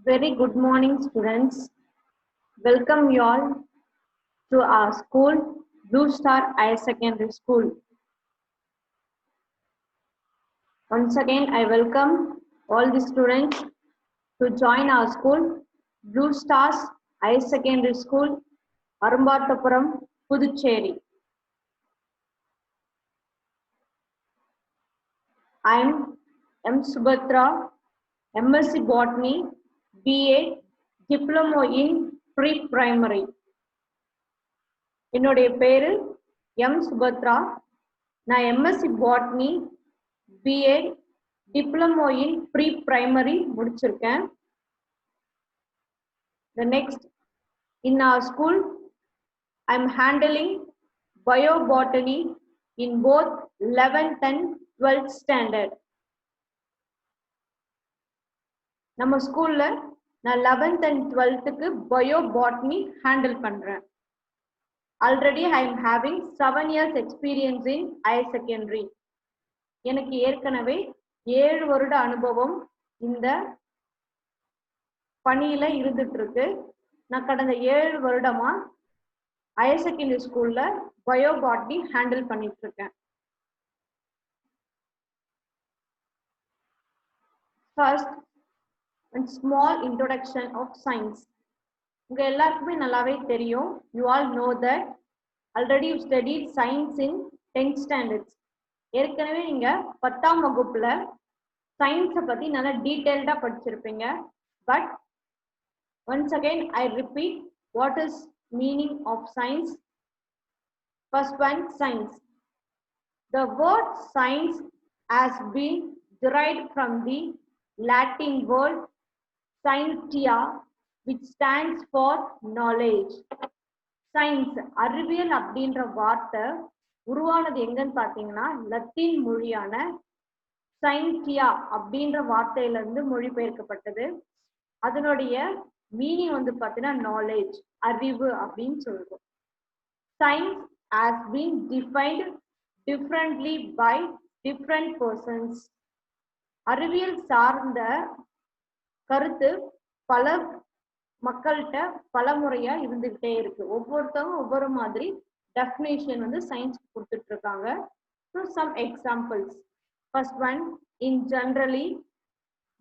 Very good morning, students. Welcome you all to our school, Blue Star Higher Secondary School. Once again, I welcome all the students to join our school, Blue Stars Higher Secondary School, Arumbathapuram, Puducherry. I am M. Subhatra, MSc Botany, BA, Diploma in Pre-Primary. என்னுடைய பேரு M Subhadra. நான் MSc botany BA diploma in pre primary முடிச்சிருக்கேன். The next in our school I am handling biobotany in both 11th and 12th standard. நம்ம ஸ்கூல்ல நான் 11th and 12th biobotany handle பண்றேன். Already I am having 7 years experience in higher secondary. எனக்கு ஏற்கனவே 7 வருட அனுபவம் இந்த பணியில இருந்துட்டு இருக்கு. நான் கடந்த 7 வருடமா ஹையர் செகண்டரி ஸ்கூல்ல பயோபாட்னி ஹேண்டில் பண்ணிட்டு இருக்கேன். First, a small introduction of science. உங்க எல்லாருக்குமே நல்லாவே தெரியும். You all know that already you studied science in 10th standards. ஏற்கனவே நீங்க 10ஆம் வகுப்புல சயின்ஸை பத்தி நல்லா டீடைல்டா படிச்சிருப்பீங்க. But once again I repeat what is meaning of science. First one, science. The word science has been derived from the Latin word scientia, which stands for knowledge. Science, அறிவியல் அப்படின்ற வார்த்தை உருவானது எங்கன்னு பாத்தீங்கன்னா லத்தீன் மொழியான சயின்டியா அப்படின்ற வார்த்தையில இருந்து மொழிபெயர்க்கப்பட்டது. அதனுடைய மீனிங் வந்து பாத்தீங்கன்னா நாலேஜ், அறிவு அப்படின்னு சொல்றோம். Science has been defined differently by different persons. அறிவியல் சார்ந்த கருத்து பல மக்கள்கிட்ட பல முறையா இருந்துகிட்டே இருக்கு. ஒவ்வொருத்தவங்க ஒவ்வொரு மாதிரி டெஃபினேஷன் வந்து சயின்ஸ் கொடுத்துட்டு இருக்காங்க. So some examples. First one, in generally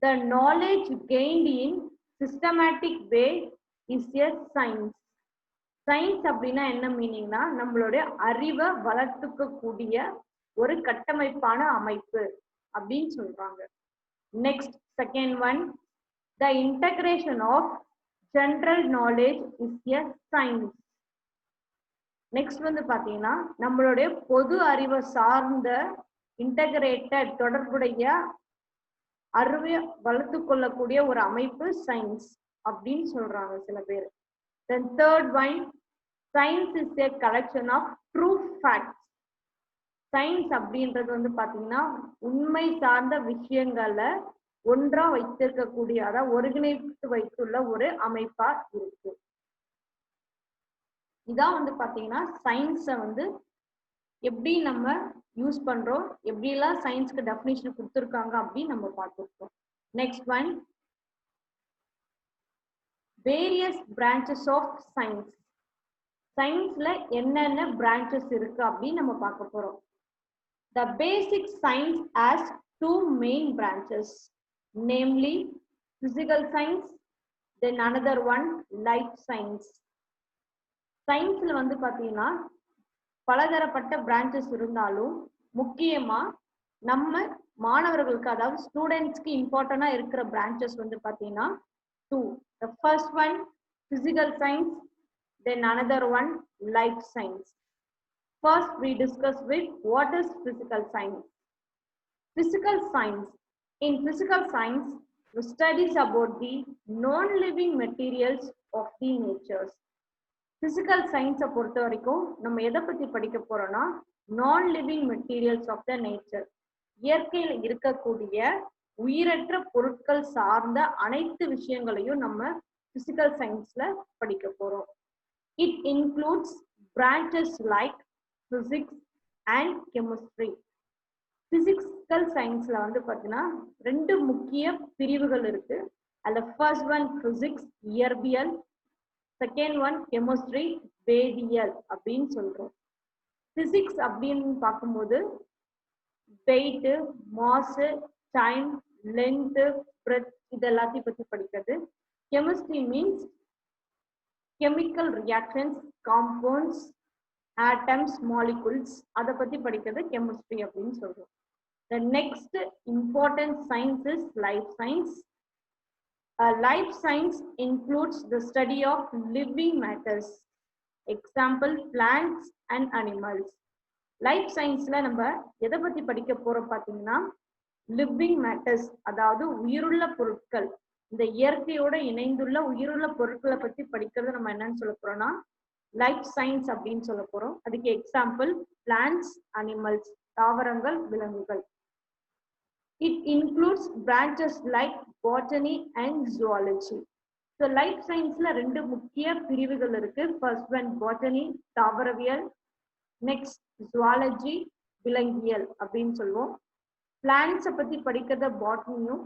the knowledge gained in systematic way is a science. Science அப்படின்னா என்ன மீனிங்னா நம்மளுடைய அறிவை வளர்த்துக்க கூடிய ஒரு கட்டமைப்பான அமைப்பு அப்படின்னு சொல்றாங்க. Next, second one, the integration of general knowledge is a science. Next வந்து பாத்தீங்கன்னா நம்மளுடைய பொது அறிவை சார்ந்த இன்டகிரேட்டட் தொடர்புடைய அறிவை வளர்த்து கொள்ளக்கூடிய ஒரு அமைப்பு சயின்ஸ் அப்படின்னு சொல்றாங்க சில பேர். Then third one, science is a collection of true facts. Science அப்படின்றது வந்து பாத்தீங்கன்னா உண்மை சார்ந்த விஷயங்களை ஒன்றா வைத்திருக்கக்கூடிய, அதாவது ஒருங்கிணைத்து வைத்துள்ள ஒரு அமைப்பா இருக்கு. இதான் வந்து பாத்தீங்கன்னா சயின்ஸை வந்து எப்படி நம்ம யூஸ் பண்றோம், எப்படி எல்லாம் சயின்ஸ்க்கு டெஃபினிஷன் கொடுத்துருக்காங்க அப்படின்னு நம்ம பார்த்துருக்கோம். Next one, various branches of science. சயின்ஸ்ல என்னென்ன பிரான்ச்சஸ் இருக்கு அப்படின்னு நம்ம பார்க்க போறோம். The basic science has two main branches, namely physical science, then another one life science. சயின்ஸ்ல வந்து பாத்தீங்கன்னா பலதரப்பட்ட பிரான்ச்சஸ் இருந்தாலும் முக்கியமா நம்ம மாணவர்களுக்கு, அதாவது ஸ்டூடெண்ட்ஸ்க்கு இம்பார்ட்டண்டா இருக்கிற பிரான்ச்சஸ் வந்து பாத்தீங்கன்னா two. The first one, physical science, then another one, life science. First, we discuss with what is physical science. Physical science. In physical science, we studies about the non-living materials of the natures. Physical science பொறுத்த வரைக்கும் நம்ம எதை பத்தி படிக்க போறோம்னா non-living materials of the nature. இயற்கையில் இருக்கக்கூடிய உயிரற்ற பொருட்கள் சார்ந்த அனைத்து விஷயங்களையும் நம்ம physical scienceல படிக்க போறோம். It includes branches like physics and chemistry. Physical scienceல வந்து பாத்தீங்கன்னா ரெண்டு முக்கிய பிரிவுகள் இருக்கு. And the first one physics, இயற்பியல். Second one chemistry, வேதியியல் அப்படின்னு சொல்றோம். Physics அப்படின்னு பார்க்கும்போது weight, mass, time, length, breadth இது எல்லாத்தையும் பத்தி படிக்கிறது. Chemistry means chemical reactions, compounds, atoms, molecules அதை பத்தி படிக்கிறது chemistry அப்படின்னு சொல்றோம். The next important science is life science. Life science includes the study of living matters. Example, plants and animals. Life scienceல நம்ம எதை பத்தி படிக்க போறோம் பாத்தீங்கன்னா living matters, அதாவது உயிருள்ள பொருட்கள். இந்த இயற்கையோட இணைந்துள்ள உயிருள்ள பொருட்களை பத்தி படிக்கிறது நம்ம என்னன்னு சொல்ல போறோம்னா லைஃப் சயின்ஸ் அப்படின்னு சொல்ல போறோம். அதுக்கு எக்ஸாம்பிள் பிளான்ட்ஸ், அனிமல்ஸ், தாவரங்கள், விலங்குகள். It includes branches like botany and zoology. So life scienceல ரெண்டு முக்கிய பிரிவுகள் இருக்கு. First one botany, தாவரவியல். Next zoology, விலங்கியல் அப்படின்னு சொல்லுவோம். பிளான்ட்ஸை பத்தி படிக்கிறத பாட்டனியும்,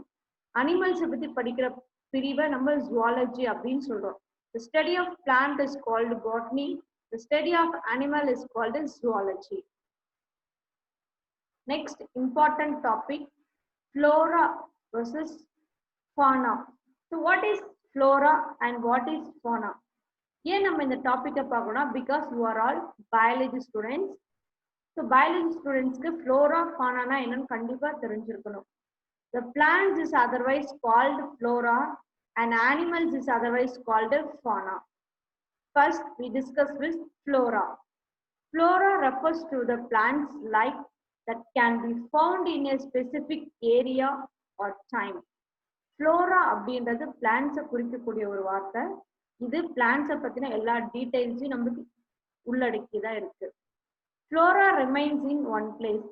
அனிமல்ஸை பத்தி படிக்கிற பிரிவை நம்ம zoology அப்படின்னு சொல்றோம். The study of plant is called botany. The study of animal is called zoology. Next important topic, flora versus fauna. So what is flora and what is fauna? ஏன் நம்ம இந்த டாபிக்கை பார்க்கணும்? Because you are all biology students. So biology students-க்கு flora, fauna என்னன்னு கண்டிப்பா தெரிஞ்சிருக்கணும். The plants is otherwise called flora and animals is otherwise called fauna. First, we discuss with flora. Flora refers to the plants like that can be found in a specific area or time. Flora அப்படின்றது பிளான்ட்ஸை குறிக்கக்கூடிய ஒரு வார்த்தை. இது பிளான்ட்ஸை பத்தின எல்லா டீடைல்ஸையும் நமக்கு உள்ளடக்கிதான் இருக்கு. Flora remains in one place.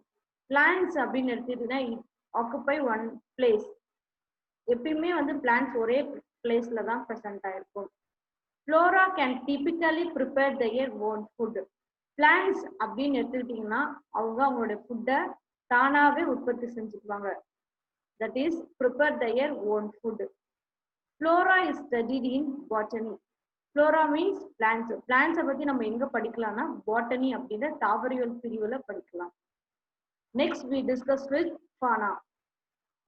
Plants அப்படின்னு எடுத்துக்கிட்டீங்கன்னா it occupy one place. எப்பயுமே வந்து பிளான்ட்ஸ் ஒரே பிளேஸ்ல தான் ப்ரெசென்ட் ஆயிருக்கும். Flora can typically prepare their own food. Plants அப்படின்னு எடுத்துக்கிட்டீங்கன்னா அவங்களோட ஃபுட்டை தானாவே உற்பத்தி செஞ்சுக்குவாங்க. That is prepare their own food. Flora is studied in botany. Flora means plants. Plants பத்தி நம்ம எங்க படிக்கலாம்னா botany அப்படின்ற தாவரவியல் பிரிவுல படிக்கலாம். Next we discuss with fauna.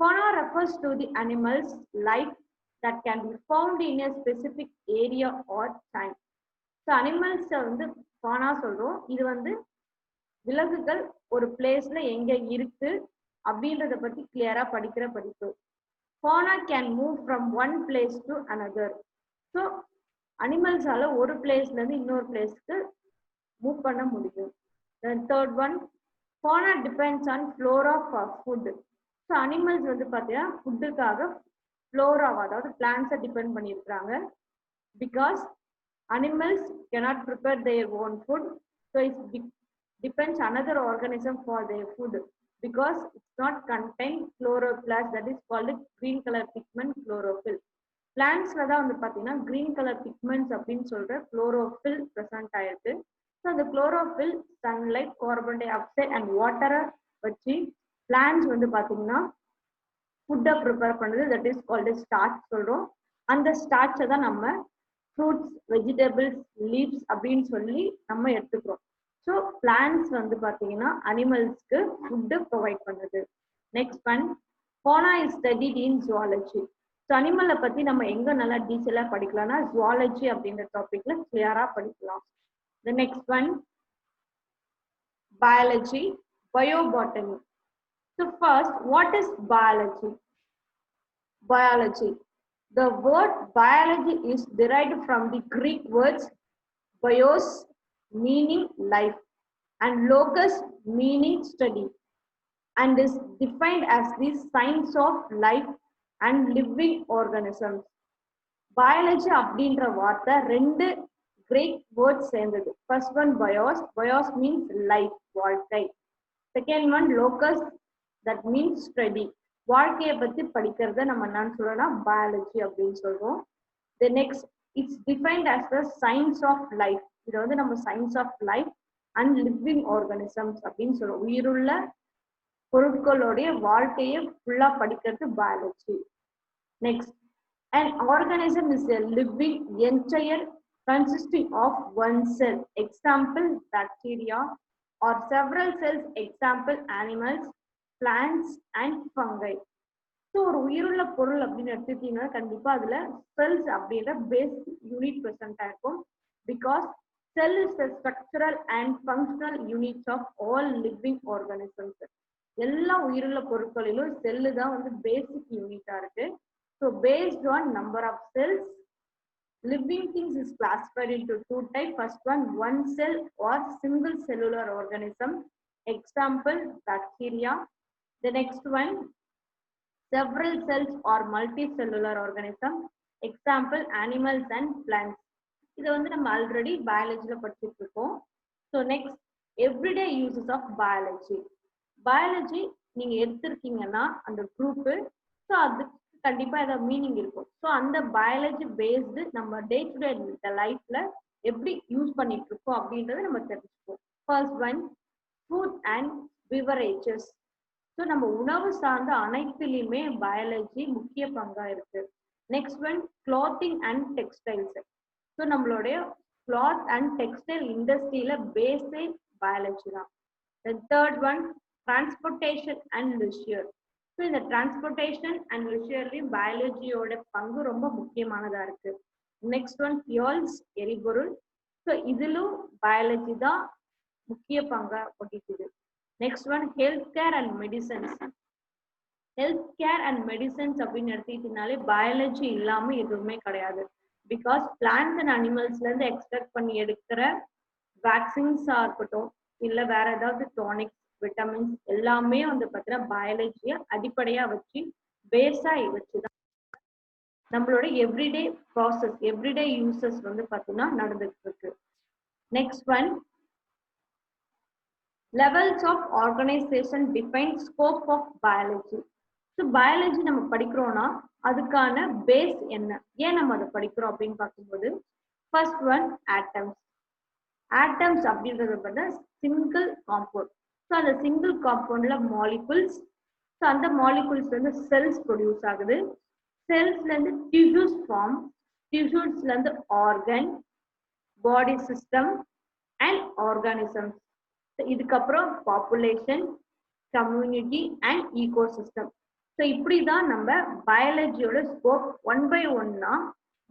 Fauna refers to the animals life that can be found in a specific area or time. So animals வந்து fauna சொல்றோம். இது வந்து விலங்குகள் ஒரு பிளேஸ்ல எங்க இருக்கு அப்படின்றத பத்தி கிளியரா படிக்கிற படிப்பு. Fauna can move from one place to another. So அனிமல்ஸால ஒரு பிளேஸ்ல இருந்து இன்னொரு பிளேஸ்க்கு மூவ் பண்ண முடியும். Then third one, fauna depends on flora for food. So animals வந்து பார்த்தீங்கன்னா ஃபுட்டுக்காக ஃப்ளோராவை அதாவது பிளான்ட்ஸை டிபெண்ட் பண்ணியிருக்கிறாங்க. Because animals cannot prepare their own food, so it depends another organism for their food because it's not contain chloroplast, that is called green color pigment chlorophyll. Plantsல தான் வந்து பார்த்தீங்கன்னா green color pigments அப்படின்னு சொல்ற chlorophyll present ஆயிருக்கு. So அந்த chlorophyll sunlight, carbon dioxide and water வச்சு plants வந்து பார்த்தீங்கன்னா ஃபுட்டை ப்ரிப்பேர் பண்ணுறது, தட் இஸ் கால்டு ஸ்டார்ச் சொல்கிறோம். அந்த ஸ்டார்ச்சை தான் நம்ம ஃப்ரூட்ஸ், வெஜிடபிள்ஸ், லீவ்ஸ் அப்படின்னு சொல்லி நம்ம எடுத்துக்கிறோம். ஸோ பிளான்ட்ஸ் வந்து பார்த்தீங்கன்னா அனிமல்ஸ்க்கு ஃபுட்டு ப்ரொவைட் பண்ணுது. Next one, fauna is studied in zoology. So அனிமலை பற்றி நம்ம எங்கே நல்லா டீட்டெயிலாக படிக்கலாம்னா ஜுவாலஜி அப்படின்ற டாப்பிக்ல கிளியராக படிக்கலாம். The next one, biology, biobotany. So first, what is biology? Biology. The word biology is derived from the Greek words bios, meaning life, and logos, meaning study, and is defined as the science of life and living organisms. Biology அப்படின்ற வார்த்தை ரெண்டு Craig words சேர்ந்தது. First one bios. Bios means life, வாழ்க்கை. Second one locus, that means study. வாழ்க்கையை பத்தி படிக்கிறத நம்ம என்னன்னு சொல்றோம்னா பயாலஜி அப்படின்னு சொல்றோம். The next, it's defined as the science of life. இதை வந்து நம்ம science of life and living organisms அப்படின்னு சொல்றோம். உயிருள்ள பொருட்களுடைய வாழ்க்கையை ஃபுல்லா படிக்கிறது biology. Next, An organism is a living entire consisting of one cell. Example, bacteria, or several cells. Example, animals, plants, and fungi. So ஒரு உயிருள்ள பொருள் அப்படின்னு எடுத்துட்டீங்கன்னா கண்டிப்பா அதுல செல்ஸ் அப்படின்ற பேசிக் யூனிட் ப்ரெசென்ட் ஆயிருக்கும். Because cell is the structural and functional units of all living organisms. எல்லா உயிருள்ள பொருட்களிலும் செல்லு தான் வந்து பேசிக் யூனிட்டா இருக்கு. So based on number of cells, living things is classified into two types. First one cell or single cellular organism. Example, bacteria. The next one, several cells or multicellular organism. Example, animals and plants. இதை வந்து நம்ம already பயாலஜில படிச்சுட்டு இருக்கோம். So next, everyday uses of biology. Biology நீங்க எடுத்திருக்கீங்கன்னா அந்த group, so அதுக்கு கண்டிப்பா ஏதாவது மீனிங் இருக்கும். ஸோ அந்த பயாலஜி பேஸ்டு நம்ம டே டு டே லைஃப்ல எப்படி யூஸ் பண்ணிட்டு இருக்கோம் அப்படின்றத நம்ம தெரிஞ்சுப்போம். First one, food and beverages. So நம்ம உணவு சார்ந்த அனைத்துலையுமே பயாலஜி முக்கிய பங்கா இருக்கு. Next one, clothing and textiles. So நம்மளுடைய கிளாத் அண்ட் டெக்ஸ்டைல் இண்டஸ்ட்ரியில பேஸே பயாலஜி தான். Third one, transportation and leisure. So இந்த டிரான்ஸ்போர்ட்டேஷன் அண்ட் லிஷியர்லையும் பயாலஜியோட பங்கு ரொம்ப முக்கியமானதா இருக்கு. நெக்ஸ்ட் ஒன், ஃபியூல்ஸ், எரிபொருள். ஸோ இதிலும் பயாலஜி தான் முக்கிய பங்கா வகிக்குது. Next one, health care and medicines. Health care and medicines அப்படின்னு எடுத்துக்கிட்டீங்கனாலே பயாலஜி இல்லாம எதுவுமே கிடையாது. பிகாஸ் பிளான்ஸ் அண்ட் அனிமல்ஸ்ல இருந்து எக்ஸ்ட்ராக்ட் பண்ணி எடுக்கிற வேக்சின்ஸா இருக்கட்டும், இல்ல வேற ஏதாவது டானிக்ஸ், விட்டமின்ஸ் எல்லாமே வந்து பார்த்தீங்கன்னா பயாலஜியை அடிப்படையா வச்சு பேஸா வச்சுதான் நம்மளோட எவ்ரிடே ப்ராசஸ், எவ்ரிடே யூசஸ் வந்து பார்த்தீங்கன்னா நடந்துட்டு இருக்கு. Next one, levels of organization define scope of biology. So biology நம்ம படிக்கிறோம்னா அதுக்கான பேஸ் என்ன, ஏன் நம்ம அதை படிக்கிறோம் அப்படின்னு பார்க்கும்போது, ஃபர்ஸ்ட் ஒன், ஆட்டம்ஸ். ஆட்டம்ஸ் அப்படின்றது பார்த்தா சிங்கிள் காம்பவுண்ட். ஸோ அந்த சிங்கிள் காம்பவுண்ட்ல மாலிகுல்ஸ். ஸோ அந்த மாலிகுல்ஸ் வந்து செல்ஸ் ப்ரொடியூஸ் ஆகுது. செல்ஸ்ல இருந்து டிஷ்யூஸ் ஃபார்ம். டிஷ்யூஸ்ல இருந்து organ, body system and organisms. இதுக்கப்புறம் population, community and ecosystem. So இப்படிதான் நம்ம பயாலஜியோட ஸ்கோப் ஒன் பை ஒன்னா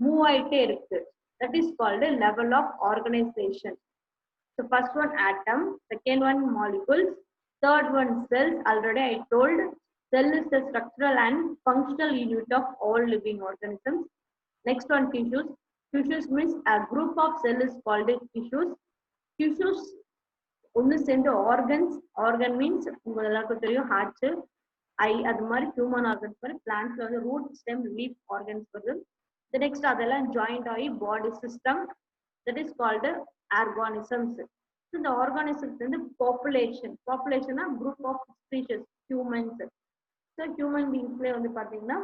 மூவ் ஆயிட்டே இருக்கு. That is called level of organisation. So first one atom, second one molecules, third one cells. Already I told cell is the structural and functional unit of all living organisms. Next one, tissues. Tissues means a group of cells is called tissues. Tissues ஒன்று சேர்ந்து organs. Organ means உங்களுக்கு எல்லாருக்கும் தெரியும், heart, ஐ, அது மாதிரி human organs மாதிரி. பிளான்ட்ல வந்து ரூட், ஸ்டெம், லீஃப் ஆர்கன்ஸ் வருது. நெக்ஸ்ட் அதெல்லாம் ஜாயிண்ட் ஆகி body system, that is called organisms. இந்த ஆர்கானிசம்ஸ் வந்து பாப்புலேஷன். பாப்புலேஷன்னா group of species, humans. So human பீங்ஸ்லேயே வந்து பார்த்தீங்கன்னா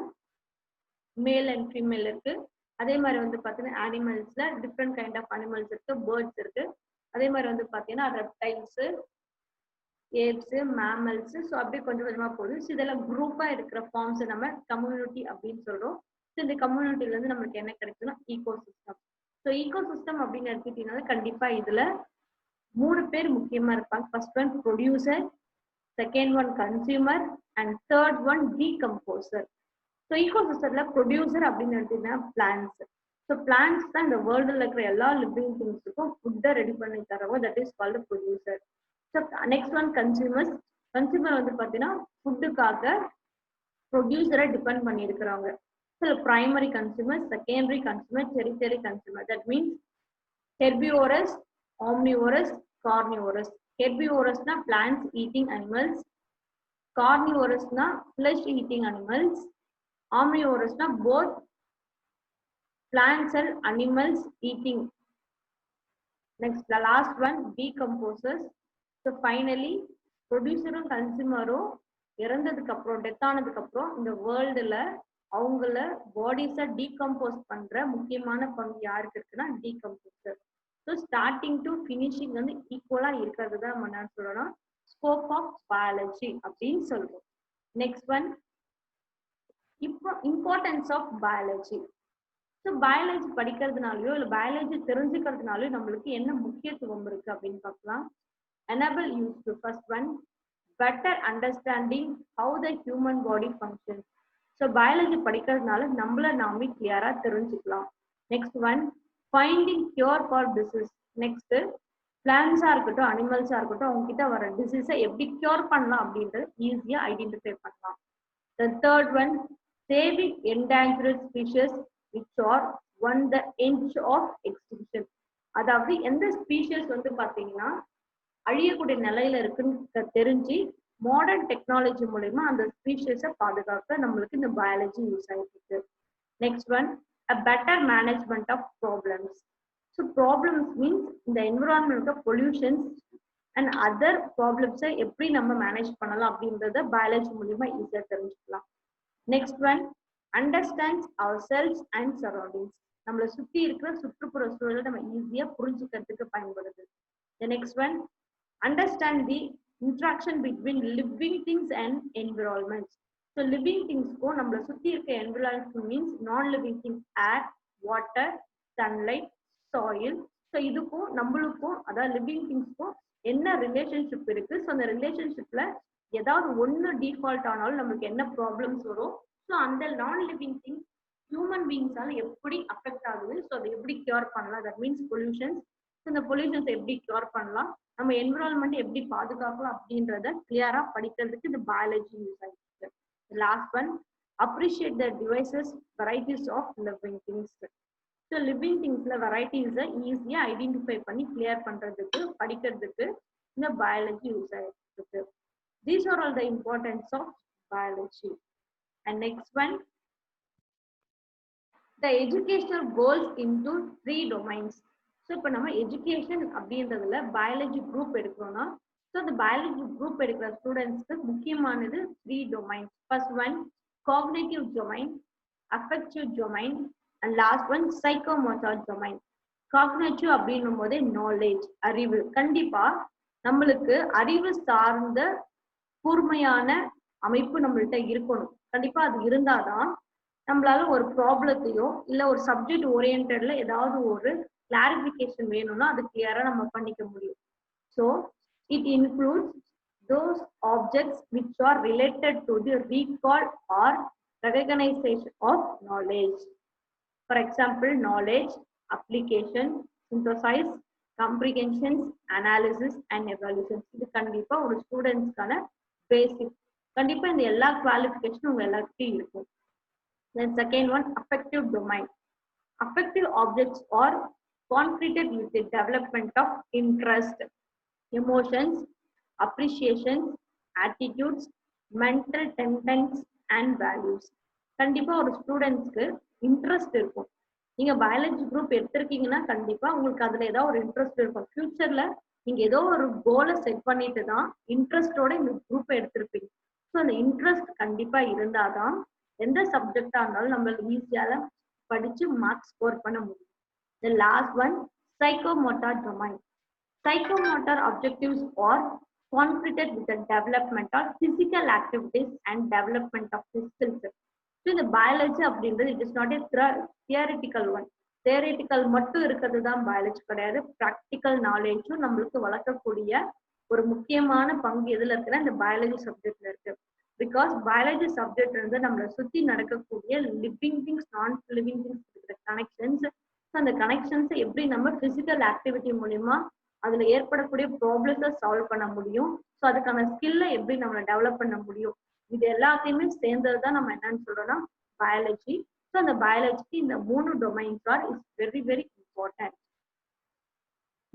மேல் அண்ட் ஃபீமேல் இருக்கு. அதே மாதிரி வந்து பார்த்தீங்கன்னா அனிமல்ஸ்ல டிஃப்ரெண்ட் கைண்ட் ஆஃப் அனிமல்ஸ் இருக்கு, பேர்ட்ஸ் இருக்கு. அதே மாதிரி வந்து பார்த்தீங்கன்னா ரெப்டைல்ஸ், ஏப்ஸ், மேமல்ஸ். ஸோ அப்படியே கொஞ்சம் கொஞ்சமா போகுது. ஸோ இதெல்லாம் குரூப்பா இருக்கிற ஃபார்ம்ஸ் நம்ம கம்யூனிட்டி அப்படின்னு சொல்றோம். ஸோ இந்த கம்யூனிட்டில இருந்து நம்மளுக்கு என்ன கிடைக்குதுன்னா ecosystem. So ecosystem அப்படின்னு எடுத்துக்கிட்டீங்கன்னா கண்டிப்பா இதுல 3 பேர் முக்கியமா இருப்பாங்க. First one producer, second one consumer and third one decomposer. So ஈகோ சிஸ்டம்ல ப்ரொடியூசர் அப்படின்னு எடுத்தீங்கன்னா பிளான்ஸ். ஸோ பிளான்ஸ் தான் இந்த வேர்ல்டுல இருக்கிற எல்லா லிவிங் திங்ஸுக்கும் ஃபுட்டை ரெடி பண்ணி தரவோ, that is called producer. So next one consumers. Consumer வந்து பார்த்தீங்கன்னா ஃபுட்டுக்காக ப்ரொடியூசரை டிபெண்ட் பண்ணி இருக்கிறவங்க. So primary consumer, secondary consumer, tertiary consumer. That means herbivorous, omnivorous, carnivorous. Herbivorous na plants eating animals, carnivorous na flesh eating animals, omnivorous na both plants and animals eating. Next, the last one, decomposers. So finally, producer and consumer இறந்ததுக்கு அப்புறம், death ஆனதுக்கு அப்புறம் இந்த வேர்ல்டுல அவங்கள பாடிஸை decompose பண்ற முக்கியமான பங்கு யாருக்கு இருக்குன்னா decomposer. So starting to finishing வந்து ஈக்குவலா இருக்கிறது தான் நம்ம என்ன சொல்லணும், ஸ்கோப் ஆஃப் பயாலஜி அப்படின்னு சொல்றோம். நெக்ஸ்ட் ஒன், இப்போ importance of biology. So biology படிக்கிறதுனாலயோ இல்லை பயாலஜி தெரிஞ்சுக்கிறதுனாலயோ நம்மளுக்கு என்ன முக்கியத்துவம் இருக்கு அப்படின்னு பார்க்கலாம். enable use to first one better understanding how the human body functions. So biology படிக்கிறதுனால நம்மள நாமே கிளியரா தெரிஞ்சுக்கலாம். Next one finding cure for disease. Next பிளான்ஸா இருக்கட்டும் அனிமல்ஸா இருக்கட்டும் அவங்க கிட்ட வர டிசீஸை எப்படி கியூர் பண்ணலாம் அப்படின்றது ஈஸியா ஐடென்டிஃபை பண்ணலாம். The third one, saving endangered species which are on the edge of extinction. அதாவது எந்த ஸ்பீஷிஸ் வந்து பாத்தீங்கன்னா அழியக்கூடிய நிலையில இருக்குன்னு தெரிஞ்சு மாடர்ன் டெக்னாலஜி மூலமா அந்த ஸ்பீஷிஸை பாதுகாக்க நம்மளுக்கு இந்த பயாலஜி யூஸ் ஆயிட்டு இருக்கு. Next one, a better management of problems. So problems means இந்த environmental pollutions and other problems எப்படி நம்ம மேனேஜ் பண்ணலாம் அப்படின்றத பயாலஜி மூலமா ஈஸியா தெரிஞ்சுக்கலாம். Next one, understands our cells and surroundings. நம்மளை சுத்தி இருக்கிற சுற்றுப்புற சூழலை நம்ம ஈஸியா புரிஞ்சுக்கிறதுக்கு பயன்படுது. Next one, understand the interaction between living things and environments. So living திங்ஸ்க்கும் நம்மளை சுத்தி இருக்க environment means non living things air, water, sunlight, soil. So இதுக்கும் நம்மளுக்கும் அதாவது லிவிங் திங்ஸ்க்கும் என்ன ரிலேஷன்ஷிப் இருக்கு. ஸோ அந்த ரிலேஷன்ஷிப்ல ஏதாவது ஒன்று டிஃபால்ட் ஆனாலும் நம்மளுக்கு என்ன ப்ராப்ளம்ஸ் வரும். ஸோ அந்த நான் லிவிங் திங்ஸ் ஹியூமன் பீயிங்ஸால எப்படி அஃபெக்ட் ஆகுது. ஸோ அதை எப்படி கியூர் பண்ணலாம். That means pollutions. ஸோ இந்த பொல்யூஷன்ஸ் எப்படி கியூர் பண்ணலாம், நம்ம என்விரான்மெண்ட் எப்படி பாதுகாக்கலாம் அப்படின்றத கிளியரா படிக்கிறதுக்கு இந்த பயாலஜி யூஸ் ஆகிருக்கு. Last one, appreciate the devices varieties of living things. So living திங்ஸ்ல வெரைட்டிஸை ஈஸியா ஐடென்டிஃபை பண்ணி கிளியர் பண்றதுக்கு படிக்கிறதுக்கு இந்த பயாலஜி யூஸ் ஆகிருக்கு. These are all the importance of biology. And next one, the educational goals into 3 domains. So இப்போ நம்ம எஜுகேஷன் அப்படின்றதுல பயாலஜி குரூப் எடுக்கிறோம்னா ஸோ அந்த பயாலஜி குரூப் எடுக்கிற ஸ்டூடெண்ட்ஸ்க்கு முக்கியமானது 3 domains. First one cognitive domain, affective domain and last one psychomotor domain. Cognitive அப்படின்னும் போதே knowledge, அறிவு. கண்டிப்பா நம்மளுக்கு அறிவு சார்ந்த கூர்மையான அமைப்பு நம்மள்கிட்ட இருக்கணும். கண்டிப்பா அது இருந்தாதான் நம்மளால ஒரு ப்ராப்ளத்தையோ இல்ல ஒரு சப்ஜெக்ட் ஓரியன்டட்ல ஏதாவது ஒரு கிளாரிபிகேஷன் வேணும்னா அது கிளியரா நம்ம பண்ணிக்க முடியும். So it includes those objects which are related to the recall or recognisation of knowledge. For example knowledge, application, synthesise, comprehensions, analysis and evaluations. இது கண்டிப்பா ஒரு ஸ்டூடெண்ட்ஸ்க்கான பேசிக். கண்டிப்பா இந்த எல்லா குவாலிஃபிகேஷனும் உங்க எல்லாருக்கும் இருக்கும். Then second one, affective domain. Affective objects are concreted with the development of interest, emotions, appreciations, attitudes, mental tendencies and values. கண்டிப்பா ஒரு ஸ்டூடெண்ட்ஸ்க்கு இன்ட்ரெஸ்ட் இருக்கும். நீங்க பயாலஜி குரூப் எடுத்திருக்கீங்கன்னா கண்டிப்பா உங்களுக்கு அதுல ஏதாவது ஒரு இன்ட்ரெஸ்ட் இருக்கும். ஃபியூச்சர்ல நீங்க ஏதோ ஒரு கோலை செட் பண்ணிட்டு தான் இன்ட்ரெஸ்டோட இந்த குரூப்பை எடுத்திருப்பீங்க. ஸோ அந்த இன்ட்ரெஸ்ட் கண்டிப்பா இருந்தாதான் எந்த சப்ஜெக்டா இருந்தாலும் நம்மளுக்கு ஈஸியால படிச்சு மார்க் ஸ்கோர் பண்ண முடியும். The last one, psychomotor domain. Psychomotor objectives are concreted with the development of physical activities and development of the skills. So இந்த பயாலஜி அப்படின்றது it is not a theoretical one. Theoretical மட்டும் இருக்கிறது தான் biology கிடையாது. Practical நாலேஜும் நம்மளுக்கு வளர்க்கக்கூடிய ஒரு முக்கியமான பங்கு எதுல இருக்குன்னா இந்த பயாலஜி சப்ஜெக்ட்ல இருக்கு. பிகாஸ் பயாலஜி சப்ஜெக்ட் வந்து நம்மளை சுத்தி நடக்கக்கூடிய லிவிங் திங்ஸ், நான் லிவிங் திங்ஸ் இருக்கிற கனெக்ஷன்ஸ், அந்த கனெக்ஷன்ஸ் எப்படி நம்ம பிசிக்கல் ஆக்டிவிட்டி மூலியமா அதுல ஏற்படக்கூடிய ப்ராப்ளம்ஸை சால்வ் பண்ண முடியும். ஸோ அதுக்கான ஸ்கில்லை எப்படி நம்மளை டெவலப் பண்ண முடியும், இது எல்லாத்தையுமே சேர்ந்தது தான் நம்ம என்னன்னு சொல்றோம்னா பயாலஜி. ஸோ அந்த பயாலஜிக்கு இந்த 3 domains are is very very important.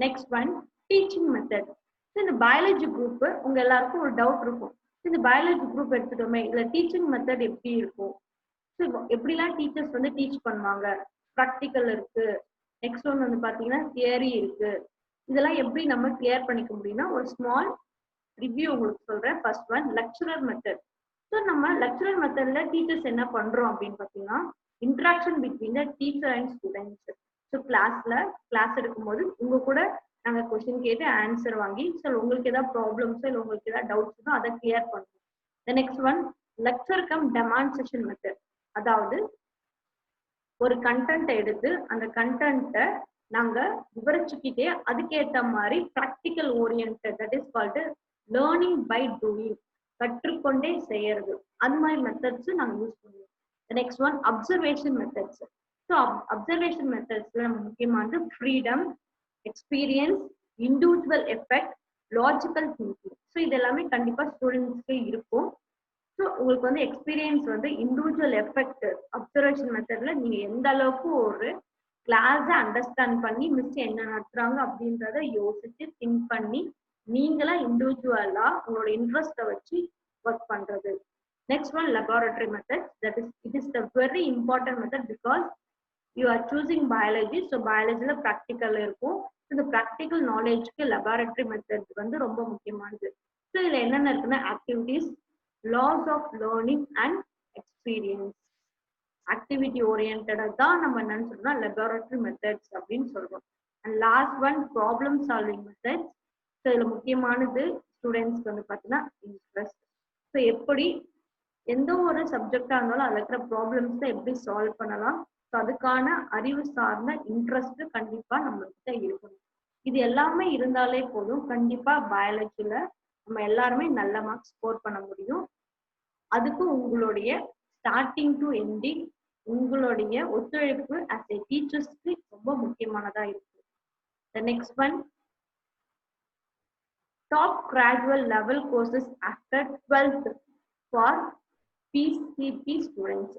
Next one, teaching method. இந்த பயாலஜி குரூப் உங்க எல்லாருக்கும் ஒரு டவுட் இருக்கும். இந்த பயாலஜி குரூப் எடுத்துட்டோமே இதுல டீச்சிங் மெத்தட் எப்படி இருக்கும், எப்படிலாம் டீச்சர்ஸ் வந்து டீச் பண்ணுவாங்க. ப்ராக்டிக்கல் இருக்கு, நெக்ஸ்ட் ஒன் வந்து பாத்தீங்கன்னா தியரி இருக்கு. இதெல்லாம் எப்படி நம்ம கிளியர் பண்ணிக்க முடியும்னா ஒரு ஸ்மால் ரிவ்யூ உங்களுக்கு சொல்றேன். First one, lecturer method. So நம்ம லெக்சரர் மெத்தட்ல டீச்சர்ஸ் என்ன பண்றோம் அப்படின்னு பாத்தீங்கன்னா interaction between the teacher and students. So class எடுக்கும்போது உங்க கூட நாங்கள் கொஸ்டின் கேட்டு ஆன்சர் வாங்கி ஸோ உங்களுக்கு ஏதாவது ப்ராப்ளம்ஸோ இல்லை உங்களுக்கு ஏதாவது டவுட்ஸோ அதை கிளியர் பண்ணுவோம். The next one, lecture come demonstration method. அதாவது ஒரு கண்டென்ட் எடுத்து அந்த கண்டென்ட்டை நாங்க விவரிச்சுக்கிட்டே அதுக்கேற்ற மாதிரி practical orient, that is called learning by doing, கற்றுக்கொண்டே செய்யறது. அந்த மாதிரி மெத்தட்ஸ் நாங்க யூஸ் பண்ணுவோம். Next one observation methods. So observation மெத்தட்ஸ்ல நம்ம முக்கியமானது freedom, experience, individual effect, logical thinking. So இது எல்லாமே கண்டிப்பா ஸ்டூடெண்ட்ஸ்க்கு இருக்கும். ஸோ உங்களுக்கு வந்து எக்ஸ்பீரியன்ஸ் வந்து இண்டிவிஜுவல் எஃபெக்ட் அப்சர்வேஷன் மெத்தட்ல நீங்க எந்த அளவுக்கு ஒரு கிளாஸை அண்டர்ஸ்டாண்ட் பண்ணி மிஸ் என்ன நடத்துறாங்க அப்படின்றத யோசிச்சு திங்க் பண்ணி நீங்களா இண்டிவிஜுவலா உங்களோட இன்ட்ரெஸ்ட்டை வச்சு ஒர்க் பண்றது. Next one laboratory method. That is it is the very important method because you are choosing biology. So பயாலஜில ப்ராக்டிக்கல் இருக்கும். இந்த ப்ராக்டிக்கல் நாலேஜ்க்கு லெபார்டரி மெத்தட் வந்து ரொம்ப முக்கியமானது. ஸோ இதுல என்னென்ன இருக்குன்னா activities, laws of learning and experience. Activity ஓரியன்டா தான் நம்ம என்னன்னு சொல்றோம்னா லெபார்டரி மெத்தட்ஸ் அப்படின்னு சொல்றோம். And last one problem solving methods. So இதுல முக்கியமானது ஸ்டூடெண்ட்ஸ்க்கு வந்து பார்த்தீங்கன்னா இன்ட்ரெஸ்ட். ஸோ எப்படி எந்த ஒரு சப்ஜெக்டா இருந்தாலும் அதுல இருக்கிற ப்ராப்ளம்ஸை எப்படி சால்வ் பண்ணலாம், ஸோ அதுக்கான அறிவு சார்ந்த இன்ட்ரெஸ்ட் கண்டிப்பா நம்ம கிட்ட இருக்கணும். இது எல்லாமே இருந்தாலே போதும், கண்டிப்பா பயாலஜில நம்ம எல்லாருமே நல்ல மார்க்ஸ் ஸ்கோர் பண்ண முடியும். அதுக்கு உங்களுடைய ஸ்டார்டிங் டு எண்டிங் உங்களுடைய ஒத்துழைப்பு அஸ் ஏ டீச்சர்ஸ்க்கு ரொம்ப முக்கியமானதா இருக்கு. The next one, top graduate level courses after 12th for PCP students.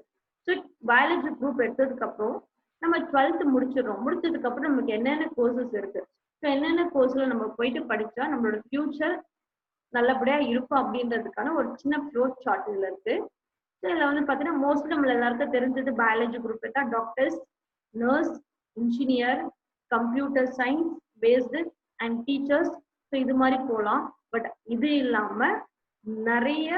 So biology group எடுத்ததுக்கு அப்புறம் நம்ம 12th முடிச்சிடறோம். முடிச்சதுக்கு அப்புறம் நமக்கு என்னென்ன கோர்சஸ் இருக்கு, ஸோ என்னென்ன கோர்ஸ்ல நம்ம போயிட்டு படிச்சா நம்மளோட ஃபியூச்சர் நல்லபடியா இருக்கும் அப்படின்றதுக்கான ஒரு சின்ன ஃப்ளோ சார்ட் இதுல இருக்கு. ஸோ இதுல வந்து பாத்தீங்கன்னா மோஸ்ட்லி நம்மள எல்லாருக்கும் தெரிஞ்சது பயாலஜி குரூப் எடுத்தா doctors, nurse, engineer, computer science based and teachers. So இது மாதிரி போகலாம். பட் இது இல்லாம நிறைய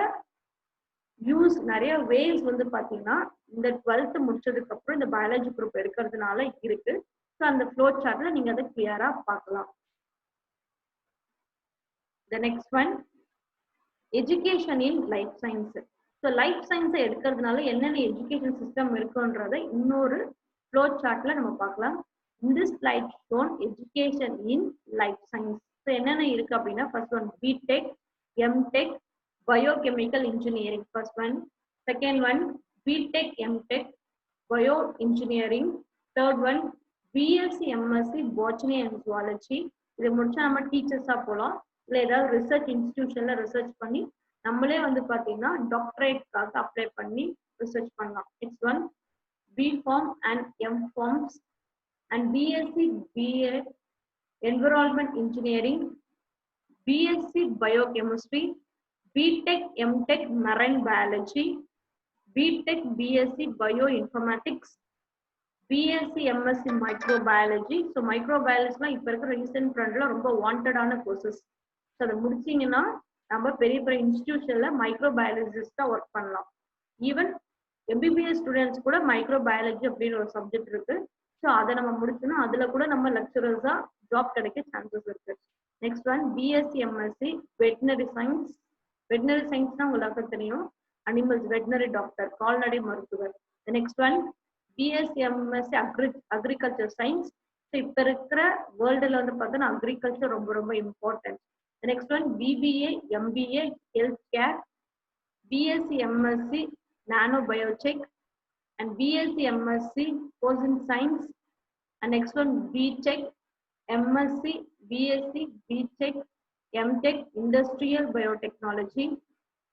வேஸ் வந்து பாத்தீங்கன்னா இந்த 12th முடிச்சதுக்கு அப்புறம் இந்த பயாலஜி குரூப் எடுக்கிறதுனால இருக்கு. ஸோ அந்த ஃப்ளோ சார்ட்ல நீங்க அதை கிளியரா பார்க்கலாம். The next one, education in life science. So life சயின்ஸை எடுக்கிறதுனால என்னென்ன எஜுகேஷன் சிஸ்டம் இருக்குன்றதை இன்னொரு ஃப்ளோ சார்ட்ல நம்ம பார்க்கலாம். In this slide shown education in life science. So என்னென்ன இருக்கு அப்படின்னா first one BTech, MTech, biochemical engineering first one. Second one BTech, MTech, bio engineering. Third one BSc, MSc, botany and zoology. இதை முடிச்சா நம்ம டீச்சர்ஸா போகலாம். இல்லை ஏதாவது ரிசர்ச் இன்ஸ்டிடியூஷன்ல ரிசர்ச் பண்ணி நம்மளே வந்து பாத்தீங்கன்னா டாக்டரேட்காக அப்ளை பண்ணி ரிசர்ச் பண்ணலாம். Next one B Pharm and M Pharms and BSc, BA environment engineering, BSc biochemistry, BTech, MTech marine biology, BTech, BSc bioinformatics, BSc, MSc microbiology. So மைக்ரோபயாலஜிலாம் இப்போ இருக்கிற ரீசென்ட் ட்ரெண்ட்ல ரொம்ப வாண்டடான கோர்சஸ். ஸோ அதை முடிச்சிங்கன்னா நம்ம பெரிய பெரிய இன்ஸ்டிடியூஷன்ல மைக்ரோபயாலஜிஸ்டா ஒர்க் பண்ணலாம். ஈவன் எம்பிபிஎஸ் ஸ்டூடெண்ட்ஸ் கூட மைக்ரோபயாலஜி அப்படின்னு ஒரு சப்ஜெக்ட் இருக்கு. ஸோ அதை நம்ம முடிச்சோம்னா அதுல கூட நம்ம லெக்சரர்ஸா ஜாப் கிடைக்க சான்சஸ் இருக்கு. Next one BSc, MSc veterinary science. Veterinary சயின்ஸ்னா உங்களுக்கு தெரியும், அனிமல்ஸ் வெட்டினரி டாக்டர், கால்நடை மருத்துவர். Next one BSc, MSc agriculture science. So இப்போ இருக்கிற வேர்ல்டுல வந்து பார்த்தோன்னா அக்ரிகல்ச்சர் ரொம்ப ரொம்ப important. Next one BBA, MBA health care, BSc, MSc nano biotech and BSc, MSc forensic science. And next one BTech, MSc, BSc, BTech, MTech industrial biotechnology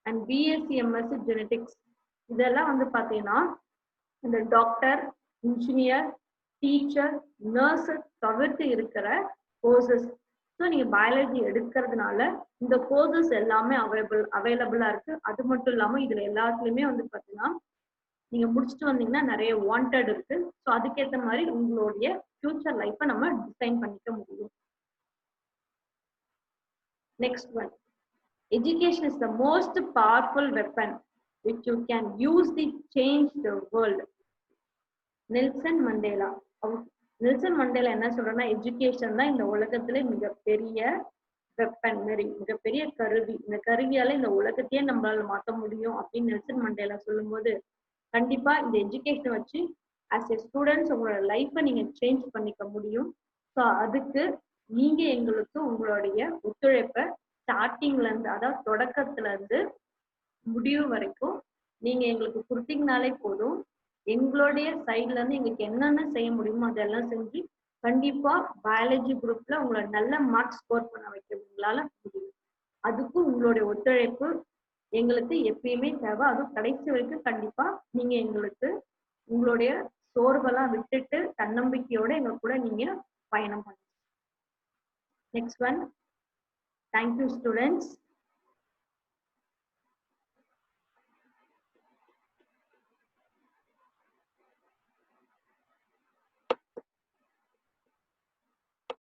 and BSc, MSc genetics. இதெல்லாம் வந்து பார்த்தீங்கன்னா இந்த doctor, engineer, teacher, nurse தவிர்த்து இருக்கிற courses. So நீங்க biology எடுக்கிறதுனால இந்த courses எல்லாமே அவைலபிளா இருக்கு. அது மட்டும் இல்லாம இதுல எல்லாத்துலயுமே வந்து பாத்தீங்கன்னா நீங்க முடிச்சுட்டு வந்தீங்கன்னா நிறைய வாண்டட் இருக்கு. ஸோ அதுக்கேற்ற மாதிரி உங்களுடைய ஃபியூச்சர் லைஃப்பை நம்ம டிசைன் பண்ணிக்க முடியும். Next one, education is the most powerful weapon which you can use to change the world. Nelson Mandela. Nelson Mandela என்ன சொல்றேன்னா எஜுகேஷன் தான் இந்த உலகத்துல மிகப்பெரிய வெப்பன், மிகப்பெரிய கருவி. இந்த கருவியால இந்த உலகத்தையே நம்மளால மாற்ற முடியும் அப்படின்னு நெல்சன் மண்டேலா சொல்லும்போது கண்டிப்பா இந்த எஜுகேஷனை வச்சு ஆஸ் எ ஸ்டூடெண்ட்ஸ் உங்களோட லைஃப்பை நீங்க சேஞ்ச் பண்ணிக்க முடியும். ஸோ அதுக்கு நீங்க எங்களுக்கு உங்களுடைய ஒத்துழைப்பை ஸ்டார்டிங்ல இருந்து, அதாவது தொடக்கத்துல இருந்து முடிவு வரைக்கும் நீங்க எங்களுக்கு கொடுத்தீங்கனாலே போதும். எங்களுடைய சைட்ல இருந்து எங்களுக்கு என்னென்ன செய்ய முடியுமோ அதெல்லாம் செஞ்சு கண்டிப்பா பயாலஜி குரூப்ல உங்களை நல்ல மார்க்ஸ் ஸ்கோர் பண்ண வைக்க உங்களால முடியும். அதுக்கும் உங்களுடைய ஒத்துழைப்பு எங்களுக்கு எப்பயுமே தேவை. அதுவும் கடைசி வரைக்கும் கண்டிப்பா நீங்க எங்களுக்கு உங்களுடைய சோர்வெல்லாம் விட்டுட்டு தன்னம்பிக்கையோட எங்க கூட நீங்க பயணம் பண்ணுங்க. Next one. Thank you students.